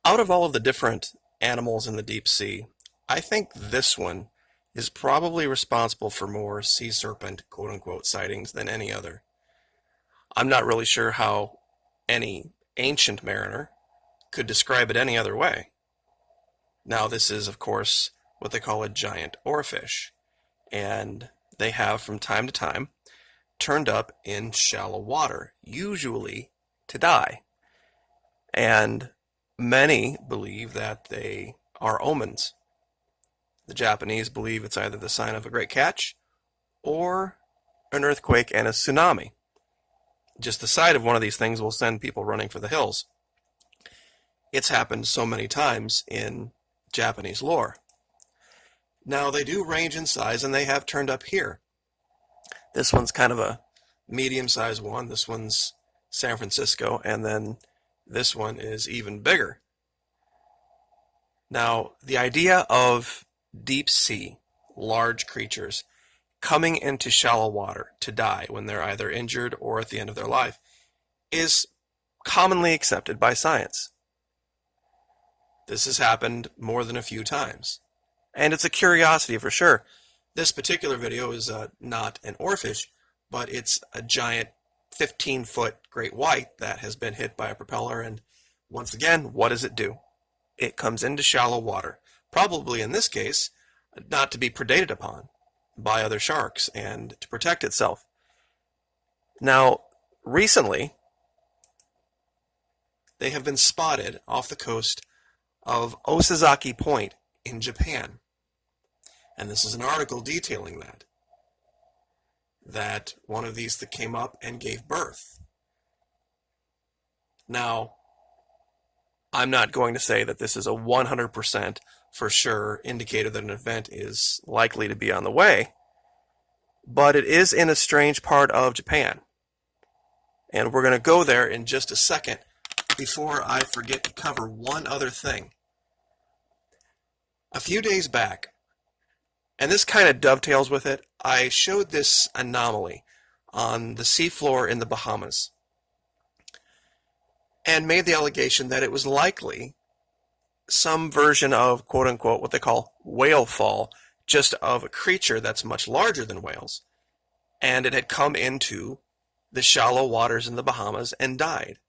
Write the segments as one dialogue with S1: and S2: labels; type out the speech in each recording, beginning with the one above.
S1: Out of all of the different animals in the deep sea, I think this one is probably responsible for more sea serpent quote unquote sightings than any other. I'm not really sure how any ancient mariner could describe it any other way. Now, this is, of course, what they call a giant oarfish, and they have from time to time turned up in shallow water, usually to die. And many believe that they are omens. The Japanese believe it's either the sign of a great catch or an earthquake and a tsunami. Just the sight of one of these things will send people running for the hills. It's happened so many times in Japanese lore. Now, they do range in size, and they have turned up here. This one's kind of a medium-sized one. This one's San Francisco, and then this one is even bigger. Now, the idea of deep sea, large creatures, coming into shallow water to die when they're either injured or at the end of their life is commonly accepted by science. This has happened more than a few times, and it's a curiosity for sure. This particular video is not an oarfish, but it's a giant 15-foot great white that has been hit by a propeller, and once again, what does it do? It comes into shallow water, probably in this case, not to be predated upon by other sharks and to protect itself. Now, recently, they have been spotted off the coast of Osazaki Point in Japan. And this is an article detailing that one of these that came up and gave birth. Now, I'm not going to say that this is a 100% for sure indicator that an event is likely to be on the way, but it is in a strange part of Japan. And we're going to go there in just a second before I forget to cover one other thing. A few days back, and this kind of dovetails with it, I showed this anomaly on the seafloor in the Bahamas and made the allegation that it was likely some version of, quote-unquote, what they call whale fall, just of a creature that's much larger than whales, and it had come into the shallow waters in the Bahamas and died.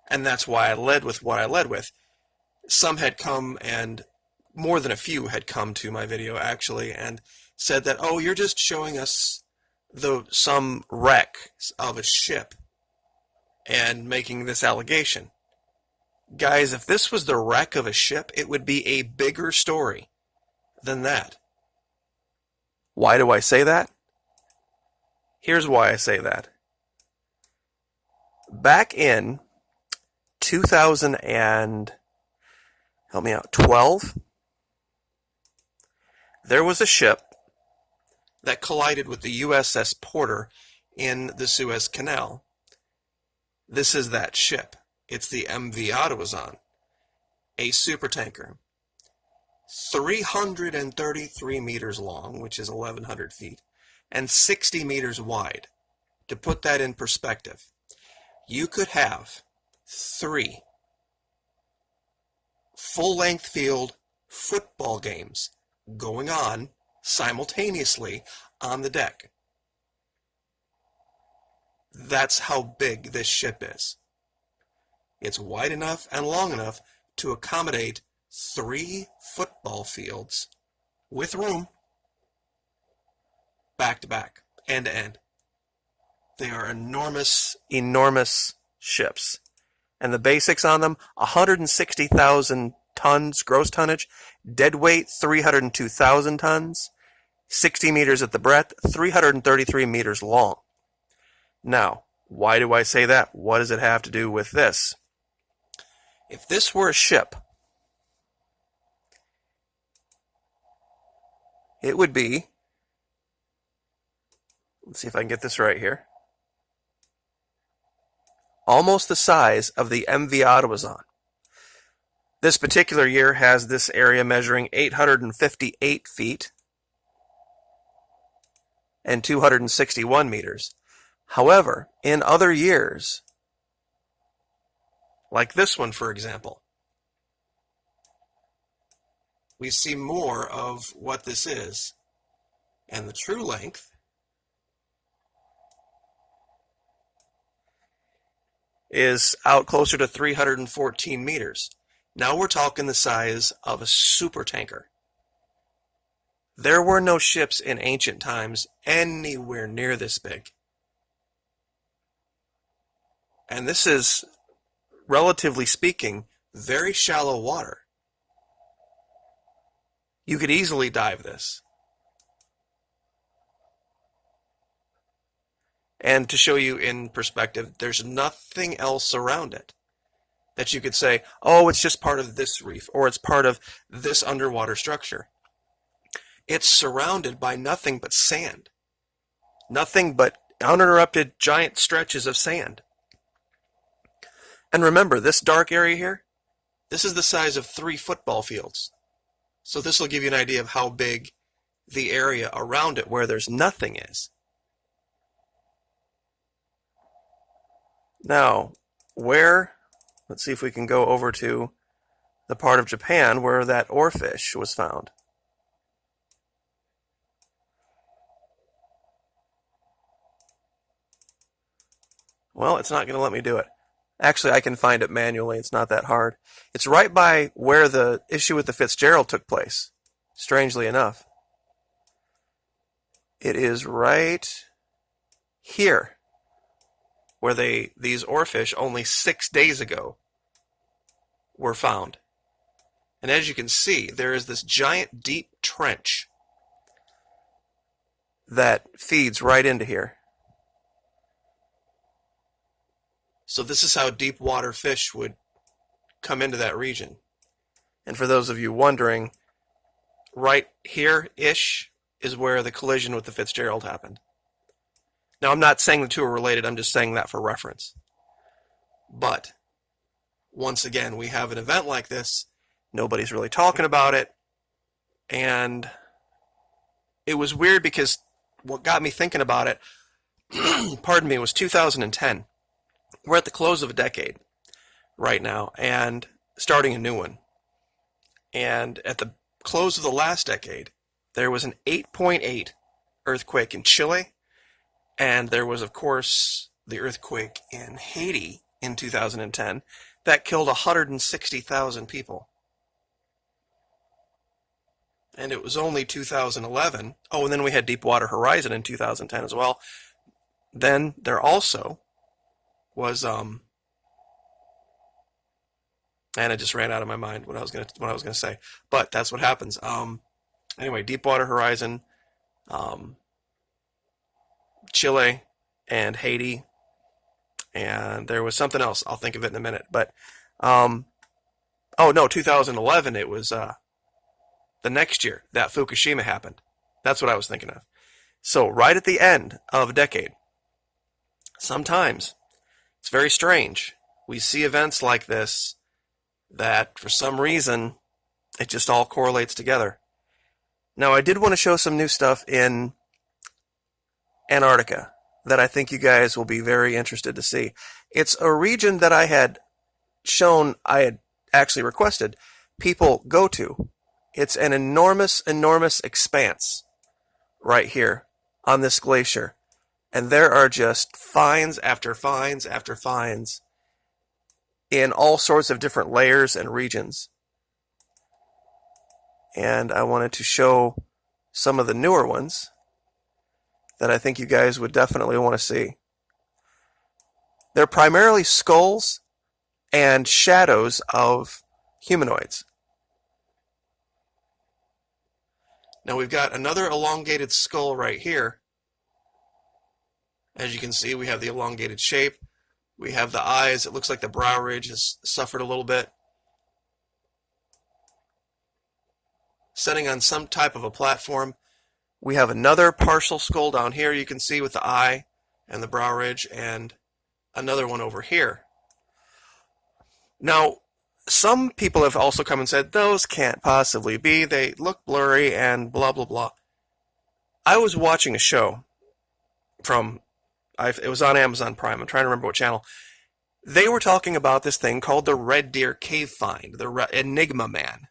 S1: And that's why I led with what I led with. Some had come, and more than a few had come to my video actually and said that, oh, you're just showing us some wreck of a ship and making this allegation. Guys, if this was the wreck of a ship, it would be a bigger story than that. Why do I say that? Here's why I say that. Back in 2012, there was a ship that collided with the USS Porter in the Suez Canal. This is that ship. It's the MV Ottawazon, a supertanker, 333 meters long, which is 1,100 feet, and 60 meters wide. To put that in perspective, you could have 3 full-length field football games going on simultaneously on the deck. That's how big this ship is. It's wide enough and long enough to accommodate 3 football fields with room, back to back, end to end. They are enormous, enormous ships. And the basics on them, 160,000 tons gross tonnage, dead weight 302,000 tons, 60 meters at the breadth, 333 meters long. Now, why do I say that? What does it have to do with this? If this were a ship, it would be, let's see if I can get this right here, almost the size of the MV Ottawazon. This particular year has this area measuring 858 feet and 261 meters. However, in other years, like this one for example, we see more of what this is. And the true length is out closer to 314 meters. Now we're talking the size of a supertanker. There were no ships in ancient times anywhere near this big. And this is, relatively speaking, very shallow water. You could easily dive this. And to show you in perspective, there's nothing else around it that you could say, oh, it's just part of this reef, or it's part of this underwater structure. It's surrounded by nothing but sand. Nothing but uninterrupted giant stretches of sand. And remember, this dark area here, this is the size of 3 football fields. So this will give you an idea of how big the area around it where there's nothing is. Now, let's see if we can go over to the part of Japan where that oarfish was found. Well, it's not going to let me do it. Actually, I can find it manually. It's not that hard. It's right by where the issue with the Fitzgerald took place, strangely enough. It is right here, where these oarfish only 6 days ago were found. And as you can see, there is this giant deep trench that feeds right into here. So this is how deep water fish would come into that region. And for those of you wondering, right here-ish is where the collision with the Fitzgerald happened. Now, I'm not saying the two are related, I'm just saying that for reference. But, once again, we have an event like this, nobody's really talking about it, and it was weird because what got me thinking about it, pardon me, was 2010. We're at the close of a decade right now, and starting a new one. And at the close of the last decade, there was an 8.8 earthquake in Chile, and there was, of course, the earthquake in Haiti in 2010 that killed 160,000 people. And it was only 2011. Oh, and then we had Deepwater Horizon in 2010 as well. Then there also was and it just ran out of my mind what I was gonna say. But that's what happens. Anyway, Deepwater Horizon, Chile, and Haiti, and there was something else. I'll think of it in a minute. But oh no, 2011. It was the next year that Fukushima happened. That's what I was thinking of. So right at the end of a decade, sometimes it's very strange. We see events like this that, for some reason, it just all correlates together. Now, I did want to show some new stuff in Antarctica that I think you guys will be very interested to see. It's a region that I had actually requested people go to. It's an enormous, enormous expanse right here on this glacier. And there are just finds after finds after finds in all sorts of different layers and regions. And I wanted to show some of the newer ones that I think you guys would definitely want to see. They're primarily skulls and shadows of humanoids. Now we've got another elongated skull right here. As you can see, we have the elongated shape. We have the eyes. It looks like the brow ridge has suffered a little bit. Setting on some type of a platform. We have another partial skull down here you can see with the eye and the brow ridge, and another one over here. Now, some people have also come and said, those can't possibly be. They look blurry and blah, blah, blah. I was watching a show it was on Amazon Prime. I'm trying to remember what channel. They were talking about this thing called the Red Deer Cave Find, the Enigma Man.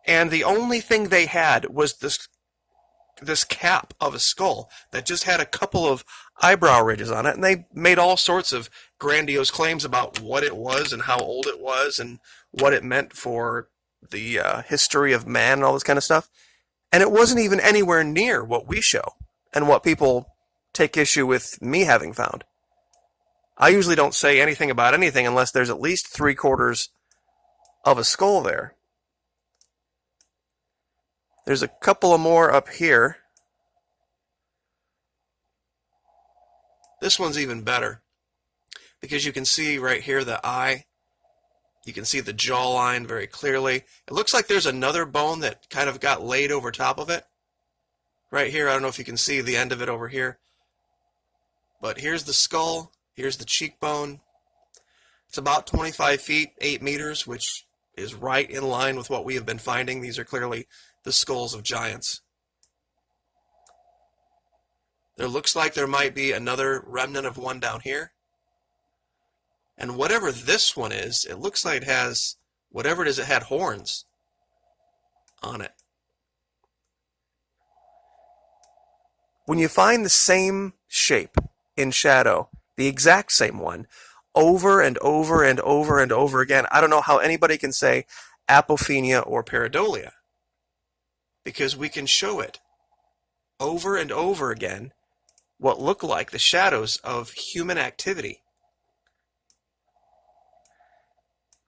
S1: And the only thing they had was this cap of a skull that just had a couple of eyebrow ridges on it, and they made all sorts of grandiose claims about what it was and how old it was and what it meant for the history of man and all this kind of stuff. And it wasn't even anywhere near what we show and what people take issue with me having found. I usually don't say anything about anything unless there's at least 3/4 of a skull there. There's a couple of more up here. This one's even better because you can see right here the eye. You can see the jawline very clearly. It looks like there's another bone that kind of got laid over top of it. Right here, I don't know if you can see the end of it over here. But here's the skull. Here's the cheekbone. It's about 25 feet, 8 meters, which is right in line with what we have been finding. These are clearly the skulls of giants. There looks like there might be another remnant of one down here. And whatever this one is, it looks like it has, whatever it is, it had horns on it. When you find the same shape in shadow, the exact same one, over and over and over and over again, I don't know how anybody can say apophenia or pareidolia, because we can show it over and over again, what look like the shadows of human activity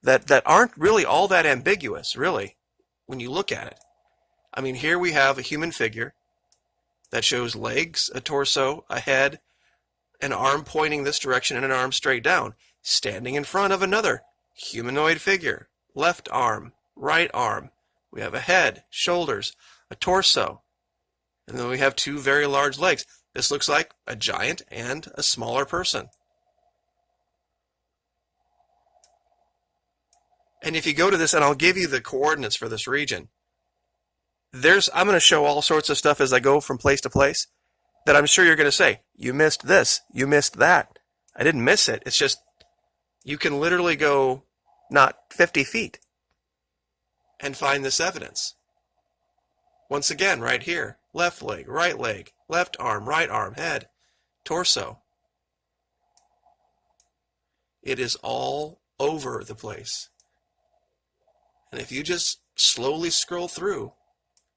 S1: that aren't really all that ambiguous, really, when you look at it. I mean, here we have a human figure that shows legs, a torso, a head, an arm pointing this direction, and an arm straight down, standing in front of another humanoid figure. Left arm, right arm. We have a head, shoulders, a torso, and then we have 2 very large legs. This looks like a giant and a smaller person. And if you go to this, and I'll give you the coordinates for this region, I'm going to show all sorts of stuff as I go from place to place that I'm sure you're going to say, you missed this, you missed that. I didn't miss it. It's just, you can literally go not 50 feet and find this evidence. Once again, right here, left leg, left arm, right arm, head, torso. It is all over the place. And if you just slowly scroll through,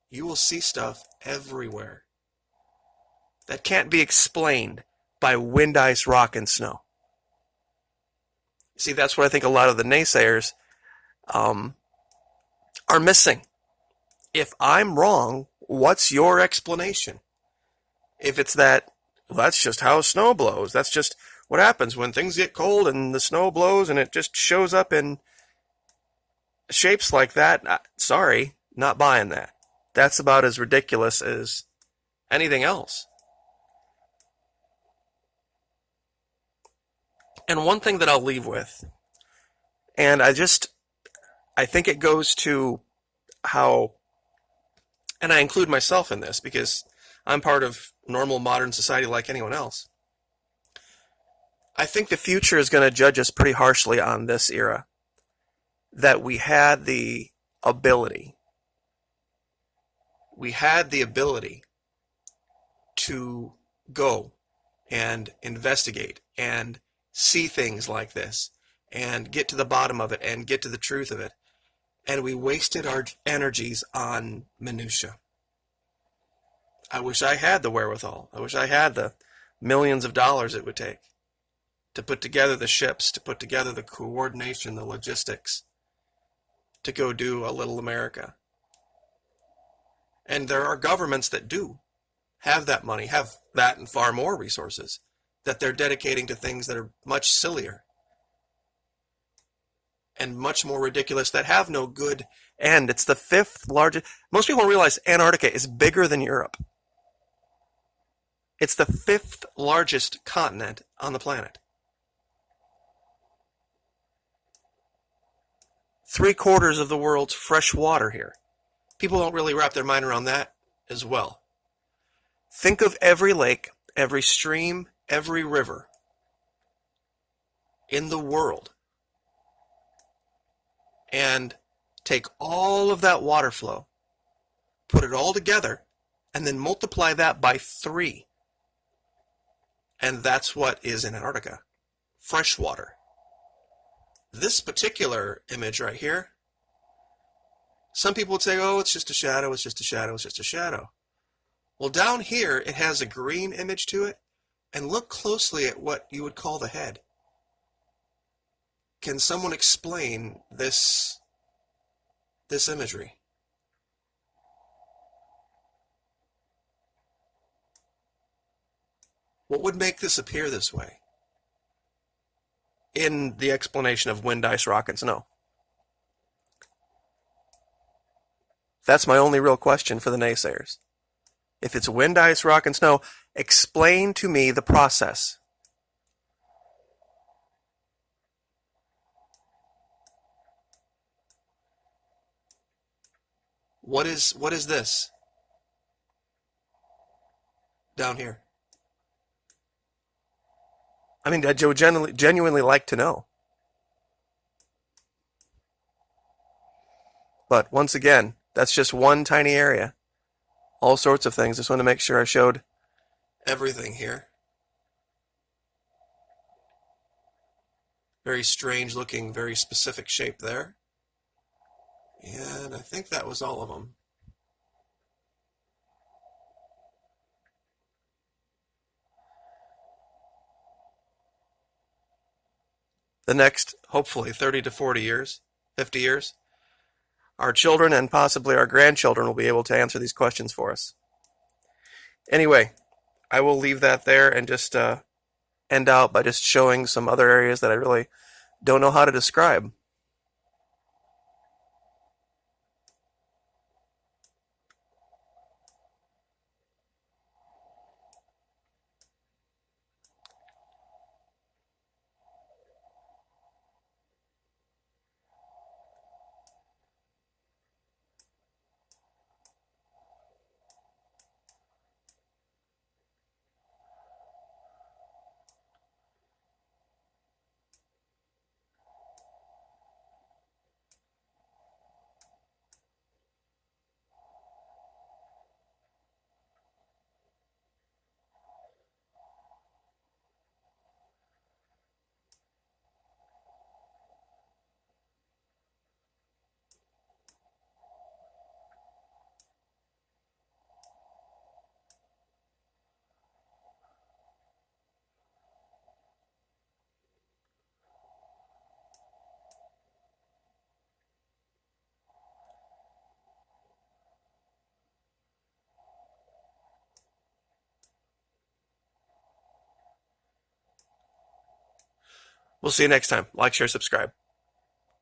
S1: you will see stuff everywhere that can't be explained by wind, ice, rock, and snow. See, that's what I think a lot of the naysayers are missing. If I'm wrong, what's your explanation? If it's that, well, that's just how snow blows. That's just what happens when things get cold and the snow blows and it just shows up in shapes like that. Sorry, not buying that. That's about as ridiculous as anything else. And one thing that I'll leave with, and I think it goes to how, and I include myself in this because I'm part of normal modern society like anyone else. I think the future is going to judge us pretty harshly on this era, that we had the ability to go and investigate and see things like this and get to the bottom of it and get to the truth of it. And we wasted our energies on minutia. I wish I had the wherewithal. I wish I had the millions of dollars it would take to put together the ships, to put together the coordination, the logistics, to go do a little America. And there are governments that do have that money, have that and far more resources that they're dedicating to things that are much sillier and much more ridiculous, that have no good end. It's the 5th largest. Most people don't realize Antarctica is bigger than Europe. It's the 5th largest continent on the planet. 3/4 of the world's fresh water here. People don't really wrap their mind around that as well. Think of every lake, every stream, every river in the world, and take all of that water flow, put it all together, and then multiply that by 3. And that's what is in Antarctica. Fresh water. This particular image right here, some people would say, oh, it's just a shadow, it's just a shadow, it's just a shadow. Well, down here, it has a green image to it, and look closely at what you would call the head. Can someone explain this imagery? What would make this appear this way? In the explanation of wind, ice, rock, and snow. That's my only real question for the naysayers. If it's wind, ice, rock, and snow, explain to me the process. What is this down here? I mean, I would genuinely like to know. But once again, that's just one tiny area. All sorts of things. Just want to make sure I showed everything here. Very strange looking, very specific shape there. And I think that was all of them. The next, hopefully, 30 to 40 years, 50 years, our children and possibly our grandchildren will be able to answer these questions for us. Anyway, I will leave that there and just end out by just showing some other areas that I really don't know how to describe. We'll see you next time. Like, share, subscribe.